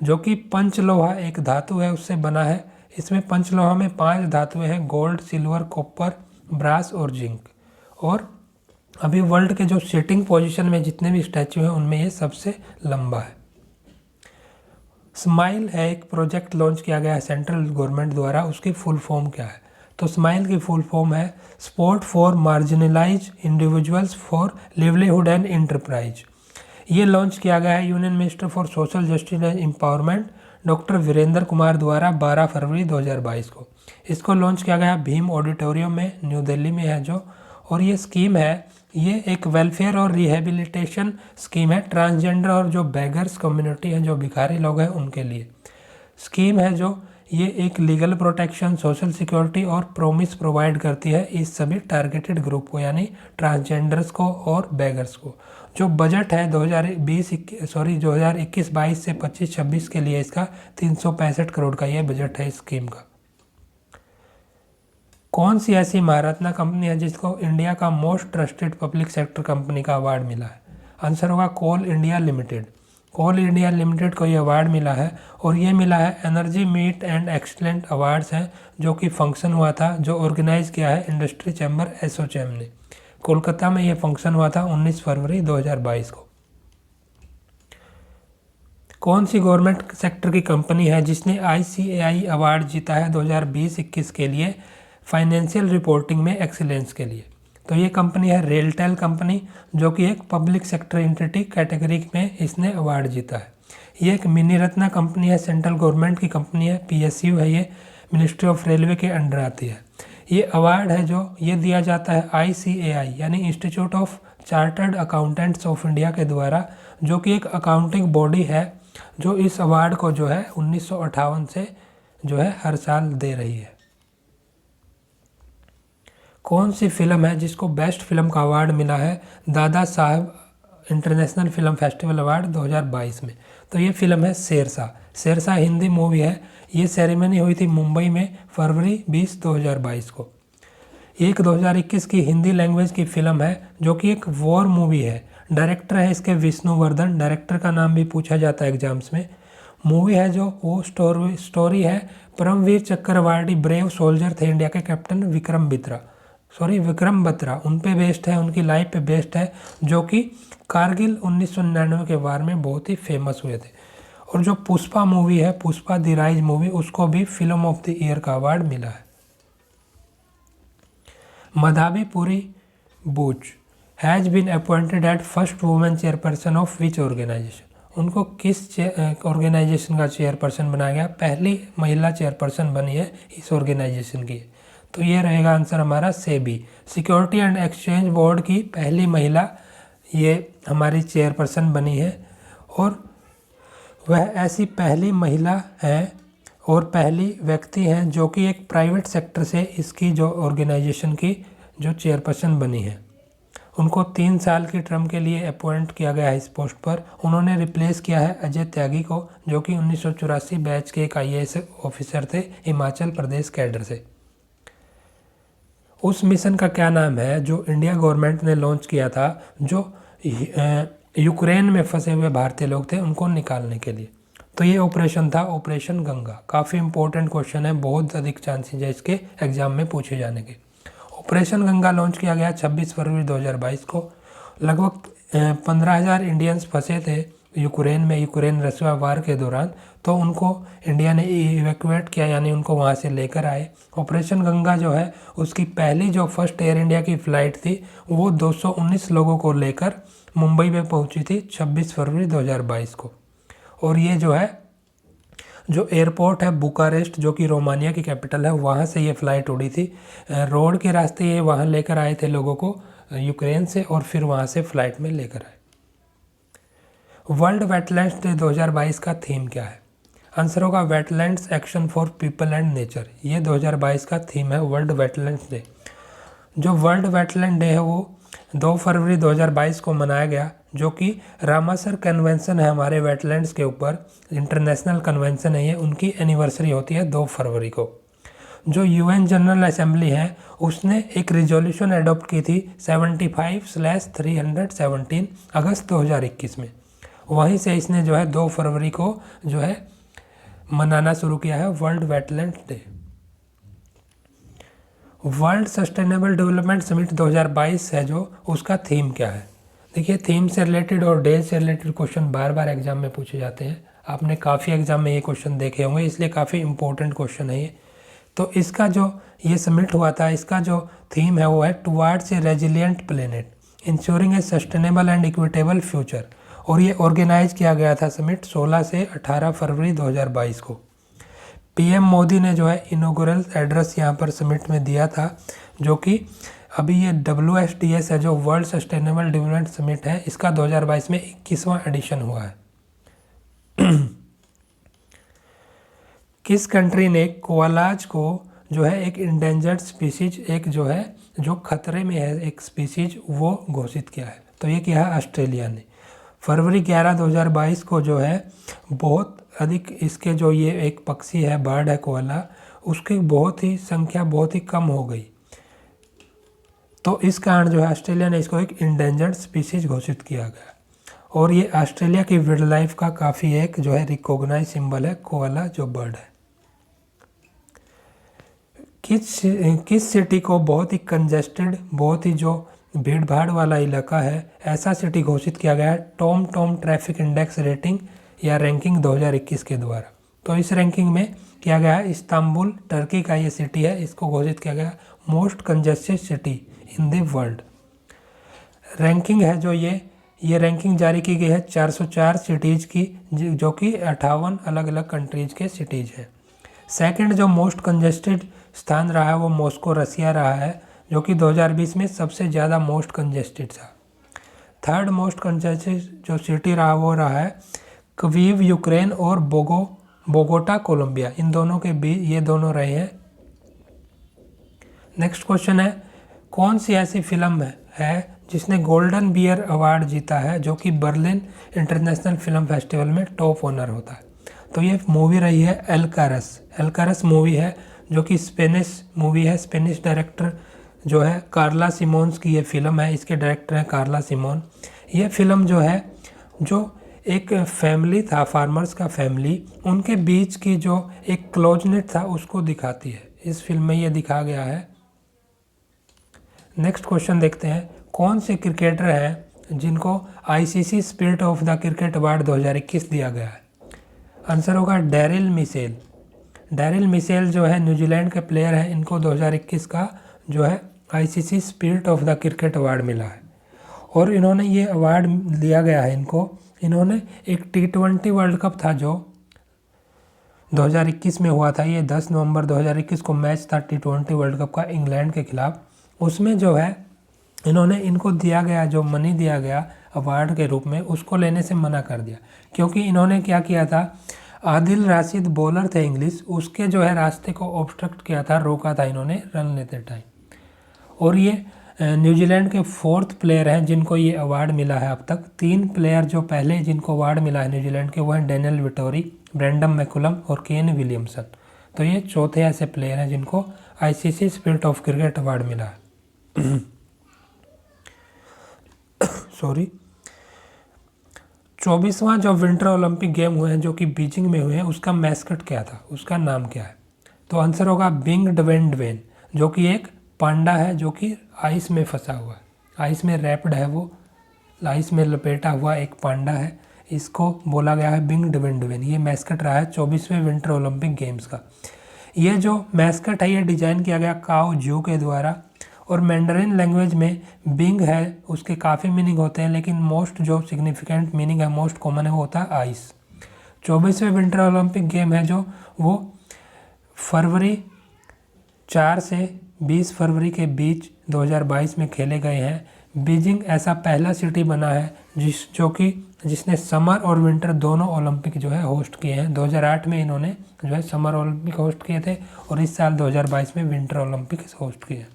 जो कि पंचलोहा एक धातु है उससे बना है। इसमें पंचलोहा में 5 धातुएं हैं, गोल्ड, सिल्वर, कॉपर, ब्रास और जिंक। और अभी वर्ल्ड के जो सिटिंग पोजीशन में जितने भी स्टैचू हैं उनमें ये सबसे लंबा है। स्माइल है एक प्रोजेक्ट लॉन्च किया गया है सेंट्रल गवर्नमेंट द्वारा, उसकी फुल फॉर्म क्या है? तो स्माइल की फुल फॉर्म है support for marginalise individuals for livelihood and enterprise. ये लॉन्च किया गया है union minister for social justice and empowerment doctor Virendra Kumar द्वारा 12 फरवरी 2022 को। इसको लॉन्च किया गया भीम ऑडिटोरियम में, न्यू दिल्ली में है जो। और ये स्कीम है, ये एक वेलफेयर और रिहेबिलिटेशन स्कीम है ट्रांसजेंडर और जो बेगर्स कम्युनिटी है, जो भिखारी लोग हैं, उनके लिए स्कीम है। जो ये एक लीगल प्रोटेक्शन, सोशल सिक्योरिटी और प्रोमिस प्रोवाइड करती है इस सभी टारगेटेड ग्रुप को, यानी ट्रांसजेंडर्स को और बेगर्स को। जो बजट है 2021-22 से 25-26 के लिए इसका 365 करोड़ का ये बजट है इस स्कीम का। कौन सी ऐसी महारत्ना कंपनी है जिसको इंडिया का most trusted public sector company का अवार्ड मिला है? आंसर होगा Coal India Limited. Coal India Limited को ये अवार्ड मिला है, और ये मिला है energy meet and excellent awards हैं, जो कि फंक्शन हुआ था, जो ऑर्गेनाइज किया है इंडस्ट्री चैम्बर एसोचैम ने। कोलकाता में ये फंक्शन हुआ था 19 फरवरी 2022 को। कौन सी गवर्नमेंट सेक्टर की कंपनी है जिसने ICAI अवार्ड जीता है 2020-21 के लिए फाइनेंशियल रिपोर्टिंग में एक्सीलेंस के लिए? तो ये कंपनी है रेलटेल कंपनी, जो कि एक पब्लिक सेक्टर एंटिटी कैटेगरी में इसने अवार्ड जीता है। ये एक मिनी रत्ना कंपनी है, सेंट्रल गवर्नमेंट की कंपनी है, PSU है, ये मिनिस्ट्री ऑफ रेलवे के अंडर आती है। ये अवार्ड है जो ये दिया जाता है ICAI यानी institute of chartered accountants of India के द्वारा, जो कि एक अकाउंटिंग बॉडी है जो इस अवार्ड को जो है 1958 से जो है हर साल दे रही है। कौन सी फिल्म है जिसको बेस्ट फिल्म का अवार्ड मिला है Dada Saheb international film festival award 2022 में? तो ये फिल्म है शेरशाह। शेरशाह हिंदी मूवी है। ये सेरेमनी हुई थी मुंबई में फरवरी 20, 2022 को। एक 2021 की हिंदी लैंग्वेज की फिल्म है जो कि एक वॉर मूवी है। डायरेक्टर है इसके विष्णुवर्धन, डायरेक्टर का नाम भी पूछा जाता है एग्जाम्स में। मूवी है जो वो स्टोरी है परमवीर चक्रवर्ती ब्रेव सोल्जर थे इंडिया के कैप्टन विक्रम बत्रा, उन पे बेस्ड है, उनकी लाइफ पे बेस्ड है, जो कि कारगिल 1999 के वार में बहुत ही फेमस हुए थे। और जो पुष्पा मूवी है, पुष्पा द राइज मूवी, उसको भी फिल्म ऑफ द ईयर का अवार्ड मिला है। Madhabi Puri Buch has been appointed at first women chairperson of which organisation? उनको किस ऑर्गेनाइजेशन का चेयरपर्सन बनाया गया? पहली महिला चेयरपर्सन बनी है इस ऑर्गेनाइजेशन की। तो ये रहेगा आंसर हमारा SEBI, security and exchange board की पहली महिला ये हमारी चेयरपर्सन बनी है। और वह ऐसी पहली महिला है और पहली व्यक्ति हैं जो कि एक प्राइवेट सेक्टर से इसकी जो ऑर्गेनाइजेशन की जो चेयरपर्सन बनी है। उनको 3 साल की टर्म के लिए अपॉइंट किया गया है इस पोस्ट पर। उन्होंने रिप्लेस किया है अजय त्यागी को, जो कि 1984 बैच के एक IAS ऑफिसर थे हिमाचल प्रदेश कैडर से। उस मिशन का क्या नाम है जो इंडिया गवर्नमेंट ने लॉन्च किया था, जो यूक्रेन में फंसे हुए भारतीय लोग थे उनको निकालने के लिए? तो ये ऑपरेशन था ऑपरेशन गंगा। काफ़ी इंपॉर्टेंट क्वेश्चन है, बहुत अधिक चांसेस है इसके एग्जाम में पूछे जाने के। ऑपरेशन गंगा लॉन्च किया गया 26 फरवरी 2022 को। लगभग 15,000 इंडियंस फंसे थे यूक्रेन रशिया वार के दौरान, तो उनको इंडिया ने इवैक्यूएट किया, यानी उनको वहाँ से लेकर आए। ऑपरेशन गंगा जो है उसकी पहली जो फर्स्ट एयर इंडिया की फ़्लाइट थी वो 219 लोगों को लेकर मुंबई में पहुँची थी 26 फरवरी 2022 को। और ये जो है जो एयरपोर्ट है बुकारेस्ट, जो कि रोमानिया की कैपिटल है, वहाँ से ये फ़्लाइट उड़ी थी। रोड के रास्ते ये वहाँ लेकर आए थे लोगों को यूक्रेन से, और फिर वहाँ से फ़्लाइट में लेकर आए। वर्ल्ड वेटलैंड्स डे 2022 का थीम क्या है? आंसर होगा wetlands action for people and nature. ये 2022 का थीम है वर्ल्ड वेटलैंड्स डे। जो वर्ल्ड वेटलैंड डे है वो 2 फरवरी 2022 को मनाया गया, जो कि रामासर कन्वेंशन है हमारे वेटलैंड्स के ऊपर, इंटरनेशनल कन्वेंशन है ये, उनकी एनिवर्सरी होती है 2 फरवरी को। जो UN जनरल असेंबली है उसने एक रिजोल्यूशन अडॉप्ट की थी 75/317 अगस्त 2021 में। वहीं से इसने जो है 2 फरवरी को जो है मनाना शुरू किया है world wetland day. World sustainable development summit 2022 है जो, उसका थीम क्या है? देखिए, थीम से रिलेटेड और डे से रिलेटेड क्वेश्चन बार बार एग्जाम में पूछे जाते हैं। आपने काफ़ी एग्जाम में ये क्वेश्चन देखे होंगे, इसलिए काफ़ी इंपॉर्टेंट क्वेश्चन है ये। तो इसका जो ये समिट हुआ था, इसका जो थीम है वो है towards a resilient planet ensuring A sustainable and equitable future. और ये ऑर्गेनाइज किया गया था समिट 16 से 18 फरवरी 2022 को। PM मोदी ने जो है इनॉग्रेल एड्रेस यहाँ पर समिट में दिया था, जो कि अभी ये WSDS है जो वर्ल्ड सस्टेनेबल डेवलपमेंट समिट है, इसका 2022 में 21वां एडिशन हुआ है। किस कंट्री ने कोआलाज को जो है एक इंडेंजर्ड स्पीसीज, एक जो है जो खतरे में है एक स्पीसीज, वो घोषित किया है? तो ये किया है ऑस्ट्रेलिया ने। फरवरी 11, 2022 को जो है बहुत अधिक इसके जो ये एक पक्षी है, बर्ड है कोआला, उसकी बहुत ही संख्या बहुत ही कम हो गई। तो इस कारण जो है ऑस्ट्रेलिया ने इसको एक इंडेंजर्ड स्पीसीज घोषित किया गया। और ये ऑस्ट्रेलिया की वाइल्ड लाइफ का काफ़ी एक जो है रिकॉग्नाइज सिंबल है कोआला जो बर्ड है। किस सिटी को बहुत ही कंजेस्टेड, बहुत ही जो भीड़ भाड़ वाला इलाका है, ऐसा सिटी घोषित किया गया है टॉम ट्रैफिक इंडेक्स रेटिंग या रैंकिंग 2021 के द्वारा। तो इस रैंकिंग में किया गया है इस्तांबुल, टर्की का ये सिटी है, इसको घोषित किया गया most congested city in the world. Ranking है जो ये ये रैंकिंग जारी की गई है 404 सिटीज़ की, जो कि 58 अलग अलग कंट्रीज़ के सिटीज़ हैं। सेकंड जो मोस्ट कंजेस्टेड स्थान रहा है वो मॉस्को रसिया रहा है, जो कि 2020 में सबसे ज़्यादा मोस्ट कंजेस्टेड था। थर्ड मोस्ट कंजेस्टेड जो सिटी रहा वो रहा है क्वीव यूक्रेन और बोगोटा कोलंबिया, इन दोनों के बीच ये दोनों रहे हैं। नेक्स्ट क्वेश्चन है, कौन सी ऐसी फिल्म है जिसने गोल्डन बियर अवार्ड जीता है, जो कि बर्लिन इंटरनेशनल फिल्म फेस्टिवल में टॉप ऑनर होता है। तो ये मूवी रही है एल्कारस मूवी है, जो कि स्पेनिश मूवी है। स्पेनिश डायरेक्टर जो है कार्ला सिमोन्स की ये फिल्म है, इसके डायरेक्टर हैं कार्ला सिमोन। ये फिल्म जो है, जो एक फैमिली था, फार्मर्स का फैमिली, उनके बीच की जो एक क्लोजनेस था उसको दिखाती है। इस फिल्म में ये दिखा गया है। नेक्स्ट क्वेश्चन देखते हैं, कौन से क्रिकेटर हैं जिनको ICC spirit of the cricket award 2021 दिया गया है। आंसर होगा डैरिल मिशेल। डैरिल मिशेल जो है न्यूजीलैंड के प्लेयर हैं, इनको 2021 का जो है ICC spirit of the cricket award मिला है। और इन्होंने ये अवार्ड दिया गया है इन्होंने एक T20 वर्ल्ड कप था जो 2021 में हुआ था। ये 10 नवंबर 2021 को मैच था T20 वर्ल्ड कप का इंग्लैंड के खिलाफ। उसमें जो है इनको दिया गया, जो मनी दिया गया अवार्ड के रूप में, उसको लेने से मना कर दिया, क्योंकि इन्होंने क्या किया था, आदिल राशिद बॉलर थे इंग्लिश, उसके जो है रास्ते को ऑब्स्ट्रक्ट किया था, रोका था इन्होंने रन लेते टाइम। और ये न्यूजीलैंड के 4th प्लेयर हैं जिनको ये अवार्ड मिला है अब तक। 3 प्लेयर जो पहले जिनको अवार्ड मिला है न्यूजीलैंड के, वो हैं डैनियल विटोरी, ब्रेंडम मैकुलम और केन विलियमसन। तो ये चौथे ऐसे प्लेयर हैं जिनको ICC spirit of cricket award मिला है। सॉरी। 24वां जो विंटर ओलंपिक गेम हुए हैं, जो कि बीजिंग में हुए हैं, उसका मैस्कट क्या था, उसका नाम क्या है। तो आंसर होगा बिंग ड्वेन, जो कि एक पांडा है, जो कि आइस में फंसा हुआ है, आइस में रैप्ड है, वो आइस में लपेटा हुआ एक पांडा है। इसको बोला गया है बिंग ड्वेन। ये मैस्कट रहा है 24वें विंटर ओलंपिक गेम्स का। ये जो मैस्कट है ये डिजाइन किया गया काओ जू के द्वारा। और मैंडरिन लैंग्वेज में बिंग है, उसके काफ़ी मीनिंग होते हैं, लेकिन मोस्ट जो सिग्निफिकेंट मीनिंग है, मोस्ट कॉमन है, वो होता है आइस। 24वें विंटर ओलंपिक गेम है जो वो फरवरी 4 से 20 फरवरी के बीच 2022 में खेले गए हैं। बीजिंग ऐसा पहला सिटी बना है जिसने समर और विंटर दोनों ओलंपिक जो है होस्ट किए हैं। 2008 में इन्होंने जो है समर ओलंपिक होस्ट किए थे और इस साल 2022 में विंटर ओलंपिक होस्ट किए।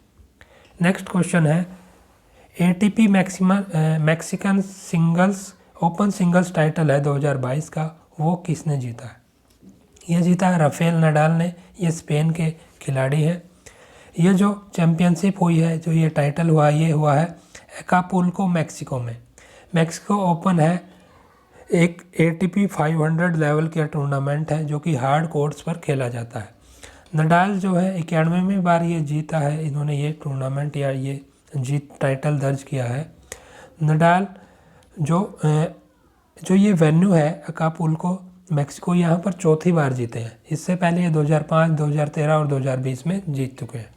नेक्स्ट क्वेश्चन है, ATP Mexican singles open singles title है 2022 का, वो किसने जीता है। ये जीता है राफेल नडाल ने। ये स्पेन के खिलाड़ी हैं। ये जो चैम्पियनशिप हुई है, जो ये टाइटल हुआ, ये हुआ है एकापुल्को मैक्सिको में। मैक्सिको ओपन है, एक एटीपी 500 लेवल का टूर्नामेंट है जो कि हार्ड कोर्ट्स पर खेला जाता है। नडाल जो है 91वीं बार ये जीता है, इन्होंने ये टूर्नामेंट या ये जीत टाइटल दर्ज किया है। नडाल जो ये वेन्यू है अकापुल्को मैक्सिको, यहाँ पर चौथी बार जीते हैं। इससे पहले ये 2005, 2013 और 2020 में जीत चुके हैं।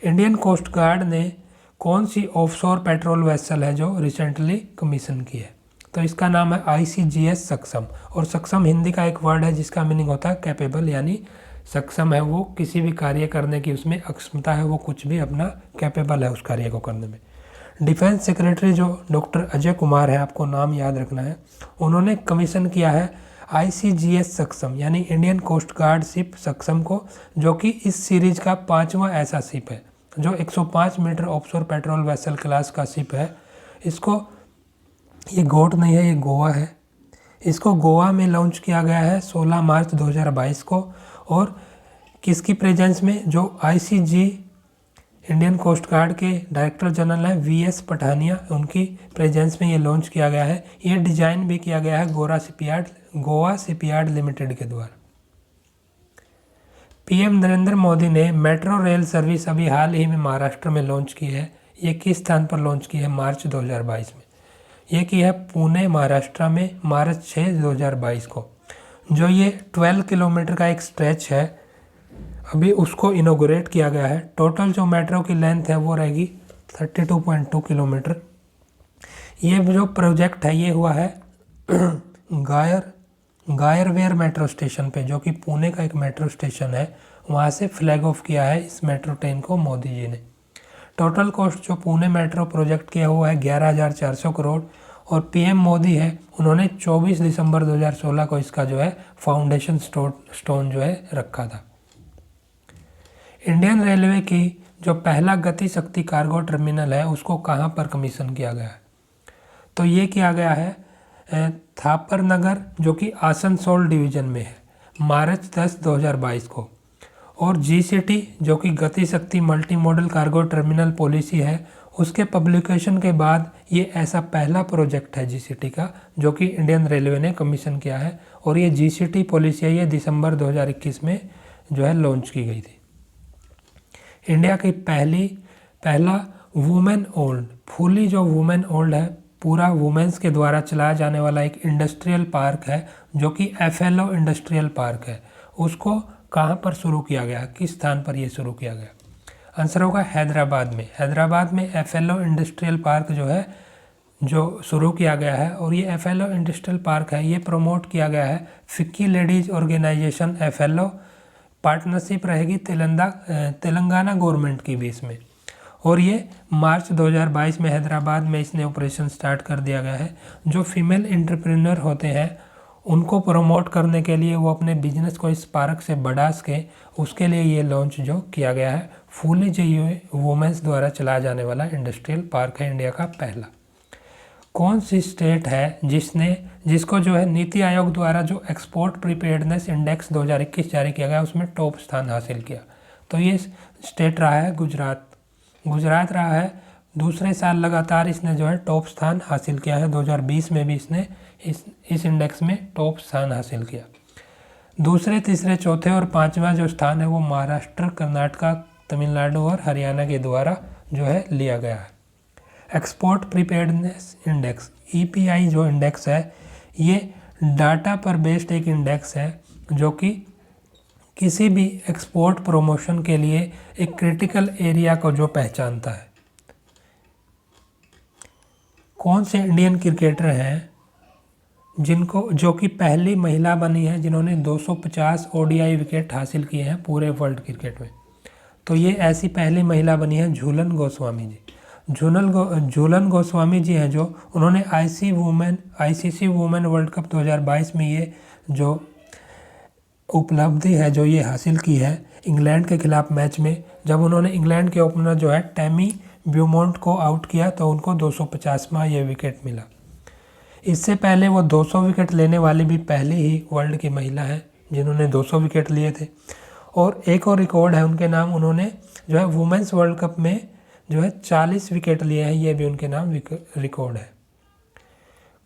इंडियन कोस्ट गार्ड ने कौन सी ऑफशोर पेट्रोल वेसल है जो रिसेंटली कमीशन की है। तो इसका नाम है ICGS सक्षम। और सक्षम हिंदी का एक वर्ड है जिसका मीनिंग होता है कैपेबल, यानी सक्षम है वो किसी भी कार्य करने की, उसमें अक्षमता है, वो कुछ भी अपना कैपेबल है उस कार्य को करने में। डिफेंस सेक्रेटरी जो डॉक्टर अजय कुमार है, आपको नाम याद रखना है, उन्होंने कमीशन किया है ICGS सक्षम यानी इंडियन कोस्ट गार्ड शिप सक्षम को, जो कि इस सीरीज का 5वां ऐसा शिप है जो 105 metre offshore patrol vessel class का शिप है। इसको, ये गोट नहीं है, ये गोवा है। इसको गोवा में लॉन्च किया गया है 16 मार्च 2022 को। और किसकी प्रेजेंस में, जो ICG इंडियन कोस्ट गार्ड के डायरेक्टर जनरल हैं VS पठानिया, उनकी प्रेजेंस में ये लॉन्च किया गया है। ये डिज़ाइन भी किया गया है गोवा शिपयार्ड लिमिटेड के द्वारा। PM नरेंद्र मोदी ने मेट्रो रेल सर्विस अभी हाल ही में महाराष्ट्र में लॉन्च की है। ये किस स्थान पर लॉन्च की है, मार्च 2022 में। ये की है पुणे महाराष्ट्र में मार्च 6, 2022 को। जो ये 12 किलोमीटर का एक स्ट्रेच है, अभी उसको इनोग्रेट किया गया है। टोटल जो मेट्रो की लेंथ है वो रहेगी 32.2 किलोमीटर। ये जो प्रोजेक्ट है ये हुआ है गायरवेयर मेट्रो स्टेशन पे, जो कि पुणे का एक मेट्रो स्टेशन है, वहाँ से फ्लैग ऑफ किया है इस मेट्रो ट्रेन को मोदी जी ने। टोटल कॉस्ट जो पुणे मेट्रो प्रोजेक्ट किया हुआ है 11,400 करोड़, और पीएम मोदी है उन्होंने 24 दिसंबर 2016 को इसका जो है फाउंडेशन स्टोन जो है रखा था। इंडियन रेलवे की जो पहला गति शक्ति कार्गो टर्मिनल है उसको कहाँ पर कमीशन किया गया है? तो ये किया गया है थापर नगर, जो कि आसनसोल डिवीजन में है, मार्च 10, 2022 को। और जीसीटी जो कि गति शक्ति multi modal cargo terminal policy है, उसके पब्लिकेशन के बाद ये ऐसा पहला प्रोजेक्ट है जीसीटी का जो कि इंडियन रेलवे ने कमीशन किया है। और ये जीसीटी पॉलिसी है, ये दिसंबर 2021 में जो है लॉन्च की गई थी। इंडिया की पहला वुमेन ओल्ड, फुली जो वुमेन ओल्ड है, पूरा वुमेन्स के द्वारा चलाया जाने वाला एक इंडस्ट्रियल पार्क है जो कि एफएलओ इंडस्ट्रियल पार्क है। उसको कहाँ पर शुरू किया गया, किस स्थान पर ये शुरू किया गया? आंसर होगा हैदराबाद में। हैदराबाद में एफएलओ इंडस्ट्रियल पार्क जो है जो शुरू किया गया है। और ये एफएलओ इंडस्ट्रियल पार्क है, ये प्रमोट किया गया है FICCI ladies organisation FLO, partnership रहेगी तेलंगाना गवर्नमेंट की भी इसमें। और ये मार्च 2022 में हैदराबाद में इसने ऑपरेशन स्टार्ट कर दिया गया है। जो फीमेल एंटरप्रेन्योर होते हैं उनको प्रमोट करने के लिए, वो अपने बिजनेस को इस पार्क से बढ़ा सके, उसके लिए ये लॉन्च जो किया गया है। फुली जो वुमेन्स द्वारा चलाया जाने वाला इंडस्ट्रियल पार्क है इंडिया का पहला। कौन सी स्टेट है जिसको जो है नीति आयोग द्वारा जो एक्सपोर्ट प्रिपेयर्डनेस इंडेक्स 2021 जारी किया गया उसमें टॉप स्थान हासिल किया? तो ये स्टेट रहा है गुजरात रहा है। दूसरे साल लगातार इसने जो है टॉप स्थान हासिल किया है। 2020 में भी इसने इस इंडेक्स में टॉप स्थान हासिल किया। दूसरे, तीसरे, चौथे और पांचवा जो स्थान है वो महाराष्ट्र, कर्नाटक, तमिलनाडु और हरियाणा के द्वारा जो है लिया गया है। एक्सपोर्ट प्रिपेयर्डनेस इंडेक्स ईपीआई जो इंडेक्स है, ये डाटा पर बेस्ड एक इंडेक्स है जो कि किसी भी एक्सपोर्ट प्रमोशन के लिए एक क्रिटिकल एरिया को जो पहचानता है। कौन से इंडियन क्रिकेटर हैं जो कि पहली महिला बनी है जिन्होंने 250 ओडीआई विकेट हासिल किए हैं पूरे वर्ल्ड क्रिकेट में? तो ये ऐसी पहली महिला बनी है झूलन गोस्वामी जी। झूलन गोस्वामी जी हैं जो उन्होंने आईसीसी वुमेन वर्ल्ड कप 2022 में ये जो उपलब्धि है जो ये हासिल की है इंग्लैंड के खिलाफ मैच में, जब उन्होंने इंग्लैंड के ओपनर जो है टैमी ब्यूमोंट को आउट किया तो उनको 250वां ये विकेट मिला। इससे पहले वो 200 विकेट लेने वाली भी पहली ही वर्ल्ड की महिला है जिन्होंने 200 विकेट लिए थे। और एक और रिकॉर्ड है उनके नाम, उन्होंने जो है वुमेन्स वर्ल्ड कप में जो है 40 विकेट लिए हैं, ये भी उनके नाम रिकॉर्ड है।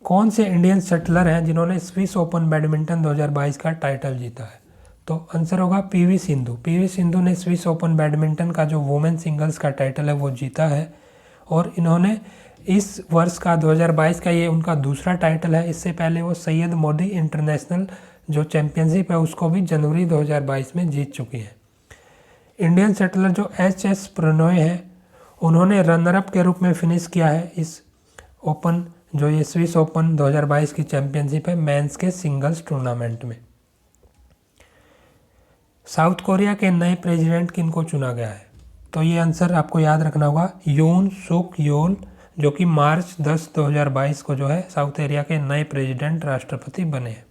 कौन से इंडियन शटलर हैं जिन्होंने स्विस ओपन बैडमिंटन 2022 का टाइटल जीता है? तो आंसर होगा पीवी सिंधु। पीवी सिंधु ने स्विस ओपन बैडमिंटन का जो वुमेन सिंगल्स का टाइटल है वो जीता है। और इन्होंने इस वर्ष का 2022 का ये उनका दूसरा टाइटल है। इससे पहले वो सैयद मोदी इंटरनेशनल जो चैंपियनशिप है उसको भी जनवरी 2022 में जीत चुकी है। इंडियन शटलर जो एच.एस. प्रणॉय है उन्होंने रनरअप के रूप में फिनिश किया है इस ओपन जो ये स्विस ओपन 2022 की चैंपियनशिप है मेंस के सिंगल्स टूर्नामेंट में। साउथ कोरिया के नए प्रेसिडेंट किनको चुना गया है? तो ये आंसर आपको याद रखना होगा यून सुक योल, जो कि मार्च 10, 2022 को जो है साउथ कोरिया के नए प्रेसिडेंट राष्ट्रपति बने हैं।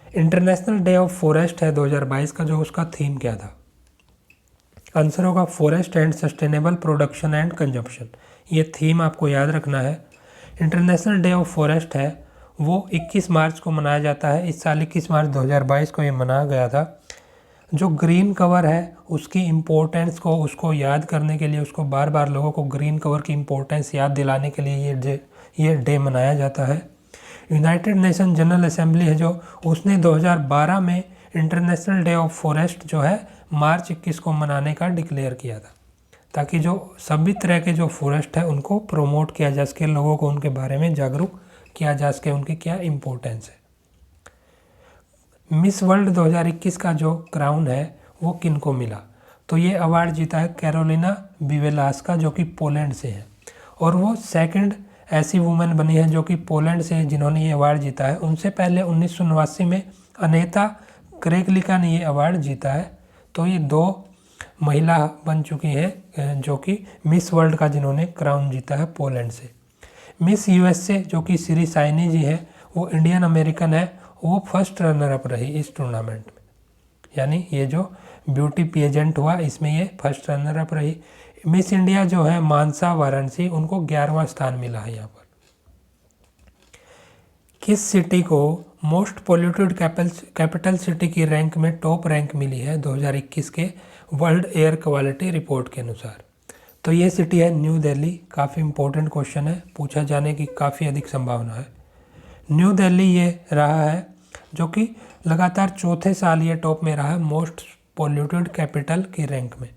इंटरनेशनल डे ऑफ फॉरेस्ट है 2022 का, जो उसका थीम क्या था? आंसर होगा forest and sustainable production and consumption. ये थीम आपको याद रखना है। इंटरनेशनल डे ऑफ फॉरेस्ट है वो 21 मार्च को मनाया जाता है। इस साल 21 मार्च 2022 को ये मनाया गया था। जो ग्रीन कवर है उसकी इम्पोर्टेंस को उसको याद करने के लिए, उसको बार बार लोगों को ग्रीन कवर की इम्पोर्टेंस याद दिलाने के लिए ये डे मनाया जाता है। यूनाइटेड नेशन जनरल असेंबली है जो उसने 2012 में इंटरनेशनल डे ऑफ फॉरेस्ट जो है मार्च 21 को मनाने का डिक्लेयर किया था, ताकि जो सभी तरह के जो फॉरेस्ट है उनको प्रमोट किया जा सके, लोगों को उनके बारे में जागरूक किया जा सके, उनकी क्या इम्पोर्टेंस है। मिस वर्ल्ड 2021 का जो क्राउन है वो किन को मिला? तो ये अवार्ड जीता है कैरोलिना विवेलास्का जो कि पोलैंड से है, और वो सेकंड ऐसी वुमेन बनी है जो कि पोलैंड से जिन्होंने ये अवार्ड जीता है। उनसे पहले 1989 में अनेता क्रेगलिका ने ये अवार्ड जीता है। तो ये 2 महिला बन चुकी हैं जो कि मिस वर्ल्ड का जिन्होंने क्राउन जीता है पोलैंड से। मिस यूएसए जो कि श्री साइनी जी है, वो इंडियन अमेरिकन है, वो फर्स्ट रनर अप रही इस टूर्नामेंट में। यानी ये जो ब्यूटी पेजेंट हुआ इसमें ये फर्स्ट रनर अप रही। मिस इंडिया जो है मानसा वाराणसी, उनको 11वां स्थान मिला है यहाँ पर। किस सिटी को मोस्ट पोल्यूटेड कैपिटल सिटी की रैंक में टॉप रैंक मिली है 2021 के वर्ल्ड एयर क्वालिटी रिपोर्ट के अनुसार? तो ये सिटी है न्यू दिल्ली। काफ़ी इंपॉर्टेंट क्वेश्चन है, पूछा जाने की काफ़ी अधिक संभावना है। न्यू दिल्ली ये रहा है जो कि लगातार चौथे साल ये टॉप में रहा है मोस्ट पोल्यूटेड कैपिटल की रैंक में।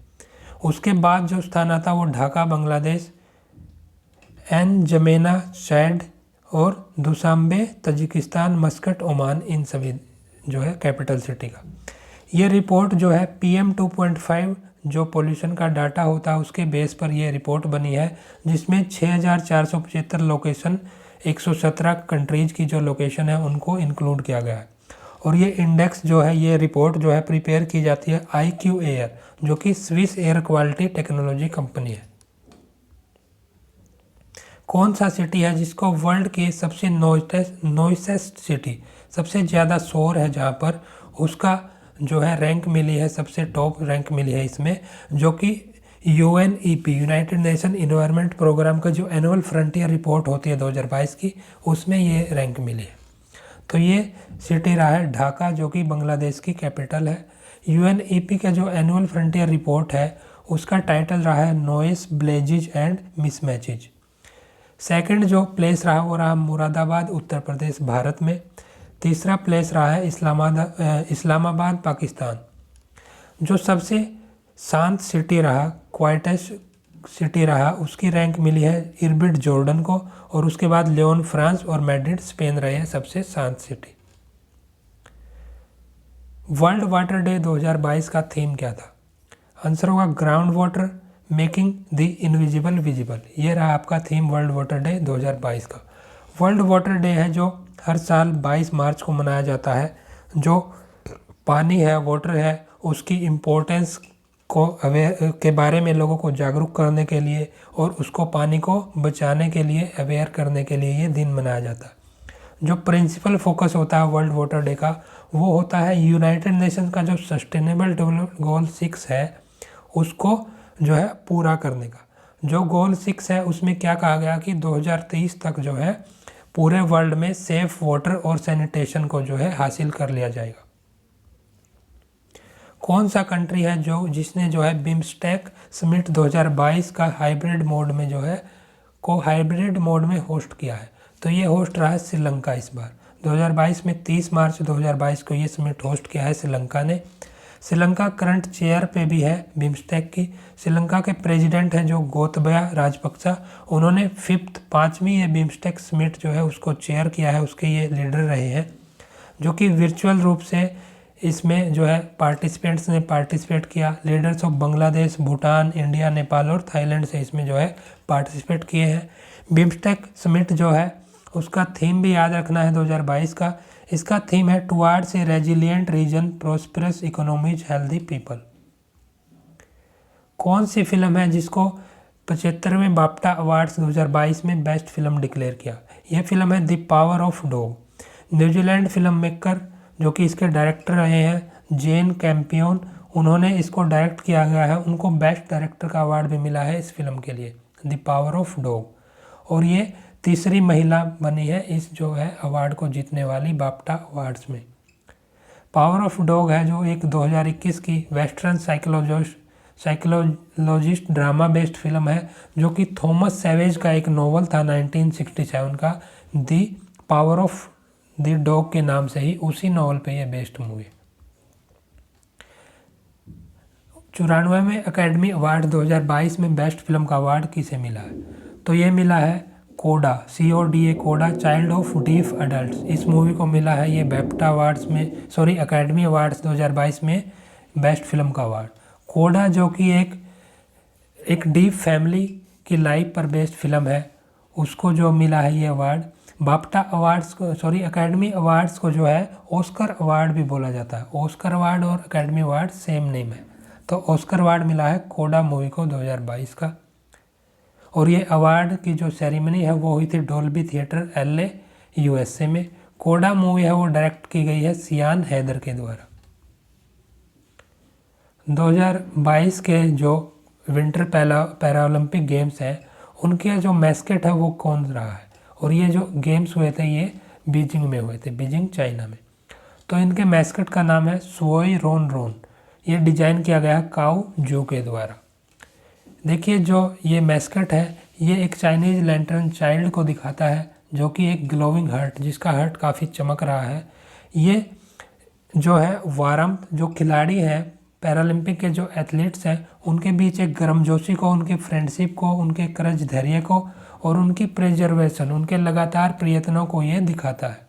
उसके बाद जो स्थान आता वो ढाका बांग्लादेश, एनजमेना चैड और दुशांबे तजिकिस्तान, मस्कट ओमान, इन सभी जो है कैपिटल सिटी का। ये रिपोर्ट जो है PM 2.5 जो पोल्यूशन का डाटा होता है उसके बेस पर ये रिपोर्ट बनी है, जिसमें 6475 लोकेशन 117 कंट्रीज की जो लोकेशन है उनको इंक्लूड किया गया है। और ये इंडेक्स जो है, ये रिपोर्ट जो है प्रिपेयर की जाती है IQ एयर जो कि Swiss air quality technology company है। कौन सा सिटी है जिसको वर्ल्ड की सबसे नॉइसेस्ट सिटी, सबसे ज़्यादा शोर है जहाँ पर, उसका जो है रैंक मिली है, सबसे टॉप रैंक मिली है इसमें, जो कि UNEP united nation environment programme का जो एनुअल फ्रंटियर रिपोर्ट होती है 2022 की, उसमें ये रैंक मिली है। तो ये सिटी रहा है ढाका जो कि बांग्लादेश की कैपिटल है। UNEP का जो एनुअल फ्रंटियर रिपोर्ट है उसका टाइटल रहा है नॉइस, ब्लेजिज एंड मिसमैचेज। सेकंड जो प्लेस रहा वो रहा मुरादाबाद उत्तर प्रदेश भारत में। तीसरा प्लेस रहा है इस्लामाबाद पाकिस्तान। जो सबसे शांत सिटी रहा, क्वाइटेस्ट सिटी रहा, उसकी रैंक मिली है इरबिड जॉर्डन को, और उसके बाद लियोन फ्रांस और मैड्रिड स्पेन रहे हैं सबसे शांत सिटी। वर्ल्ड वाटर डे 2022 का थीम क्या था? आंसर होगा ground water making the invisible visible. ये रहा आपका थीम वर्ल्ड वाटर डे 2022 का। वर्ल्ड वाटर डे है जो हर साल 22 मार्च को मनाया जाता है। जो पानी है, वाटर है, उसकी इम्पोर्टेंस को के बारे में लोगों को जागरूक करने के लिए और उसको पानी को बचाने के लिए अवेयर करने के लिए ये दिन मनाया जाता है। जो प्रिंसिपल फोकस होता है वर्ल्ड वाटर डे का वो होता है यूनाइटेड नेशन का जो सस्टेनेबल डेवलपमेंट गोल 6 है उसको जो है पूरा करने का। जो गोल 6 है उसमें क्या कहा गया कि 2023 तक जो है पूरे वर्ल्ड में सेफ वाटर और सैनिटेशन को जो है हासिल कर लिया जाएगा। कौन सा कंट्री है जिसने जो है बिम्स्टेक समिट 2022 का हाइब्रिड मोड में जो है हाइब्रिड मोड में होस्ट किया है? तो ये होस्ट रहा है श्रीलंका। इस बार 2022 में 30 मार्च 2022 को ये समिट होस्ट किया है श्रीलंका ने। श्रीलंका करंट चेयर पे भी है बिम्स्टेक की। श्रीलंका के प्रेसिडेंट हैं जो गोतबया राजपक्सा, उन्होंने 5वीं ये बिम्स्टेक समिट जो है उसको चेयर किया है, उसके ये लीडर रहे हैं, जो कि वर्चुअल रूप से इसमें जो है पार्टिसिपेंट्स ने पार्टिसिपेट किया। Leaders of Bangladesh, Bhutan, India, Nepal और थाईलैंड से इसमें जो है पार्टिसिपेट किए हैं। बिम्स्टेक समिट जो है उसका थीम भी याद रखना है 2022 का। इसका थीम है towards a resilient region, prosperous economies, healthy people. कौन सी फिल्म है जिसको 75वें बाफ्टा अवार्ड्स 2022 में बेस्ट फिल्म डिक्लेयर किया? यह फिल्म है the power of dog. New Zealand film maker जो कि इसके डायरेक्टर रहे हैं जेन कैम्पियन, उन्होंने इसको डायरेक्ट किया गया है, उनको बेस्ट डायरेक्टर का अवार्ड भी मिला है इस फिल्म के लिए, द पावर ऑफ डॉग। और ये तीसरी महिला बनी है इस जो है अवार्ड को जीतने वाली बाफ्टा अवार्ड्स में। पावर ऑफ डॉग है जो एक 2021 की western psychologist drama based film है, जो कि थॉमस सैवेज का एक नॉवल था 1967 का, the power of the dog के नाम से ही उसी नॉवल पे ये बेस्ड मूवी। 94वें अकेडमी अवार्ड 2022 में बेस्ट फिल्म का अवार्ड किसे मिला है? तो ये मिला है कोडा, CODA, कोडा, चाइल्ड ऑफ डीफ अडल्ट। इस मूवी को मिला है ये बाफ्टा अवार्ड्स में, अकेडमी अवार्ड्स 2022 में बेस्ट फिल्म का अवार्ड। कोडा जो कि एक डीफ फैमिली की लाइफ पर बेस्ड फिल्म है, उसको जो मिला है ये अवार्ड। बाफ्टा अवार्ड्स को एकेडमी अवार्ड्स को जो है ऑस्कर अवार्ड भी बोला जाता है। ऑस्कर अवार्ड और एकेडमी अवार्ड सेम नेम है। तो ऑस्कर अवार्ड मिला है कोडा मूवी को 2022 का। और ये अवार्ड की जो सेरेमनी है वो हुई थी डोल्बी थिएटर LA USA में। कोडा मूवी है वो डायरेक्ट की गई है सियान हैदर के द्वारा। 2022 के जो विंटर पैरालंपिक गेम्स हैं उनके जो मैस्केट है वो कौन रहा है, और ये जो गेम्स हुए थे ये बीजिंग में हुए थे, बीजिंग चाइना में। तो इनके मैस्केट का नाम है सुओई रोन रोन। ये डिजाइन किया गया है काउ जू के द्वारा। देखिए जो ये मैस्केट है ये एक चाइनीज लैंटर्न चाइल्ड को दिखाता है, जो कि एक ग्लोविंग हर्ट, जिसका हर्ट काफ़ी चमक रहा है। ये जो है वारम्थ, जो खिलाड़ी हैं पैरालंपिक के जो एथलीट्स हैं उनके बीच एक गर्मजोशी को, उनके फ्रेंडशिप को, उनके कर्ज धैर्य को और उनकी प्रिजर्वेशन, उनके लगातार प्रयत्नों को ये दिखाता है।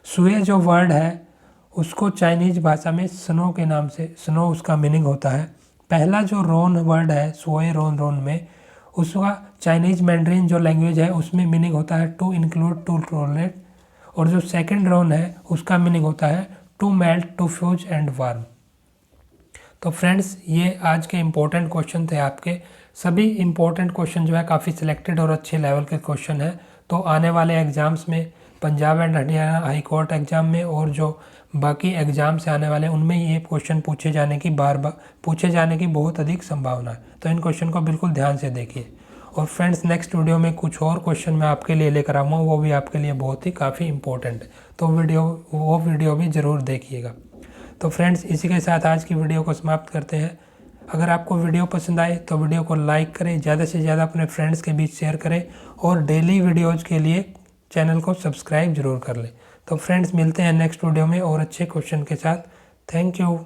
सुए जो वर्ड है उसको चाइनीज भाषा में स्नो के नाम से, स्नो उसका मीनिंग होता है। पहला जो रोन वर्ड है सुए रोन रोन में, उसका चाइनीज मैंड्रिन जो लैंग्वेज है उसमें मीनिंग होता है टू इंक्लूड, टू टॉलरेट। और जो सेकंड रोन है उसका मीनिंग होता है to melt, to fuse and warm. तो फ्रेंड्स ये आज के इम्पोर्टेंट क्वेश्चन थे आपके। सभी इम्पोर्टेंट क्वेश्चन जो है काफ़ी सिलेक्टेड और अच्छे लेवल के क्वेश्चन हैं। तो आने वाले एग्ज़ाम्स में Punjab and Haryana high court exam में और जो बाकी एग्ज़ाम से आने वाले उनमें ये क्वेश्चन पूछे जाने की बहुत अधिक संभावना है। तो इन क्वेश्चन को बिल्कुल ध्यान से देखिए। और फ्रेंड्स नेक्स्ट वीडियो में कुछ और क्वेश्चन मैं आपके लिए लेकर आऊँगा, वो भी आपके लिए बहुत ही काफ़ी इंपॉर्टेंट है। तो वो वीडियो भी ज़रूर देखिएगा। तो फ्रेंड्स इसी के साथ आज की वीडियो को समाप्त करते हैं। अगर आपको वीडियो पसंद आए तो वीडियो को लाइक करें, ज़्यादा से ज़्यादा अपने फ्रेंड्स के बीच शेयर करें और डेली वीडियोज़ के लिए चैनल को सब्सक्राइब जरूर कर लें। तो फ्रेंड्स मिलते हैं नेक्स्ट वीडियो में और अच्छे क्वेश्चन के साथ। Thank you.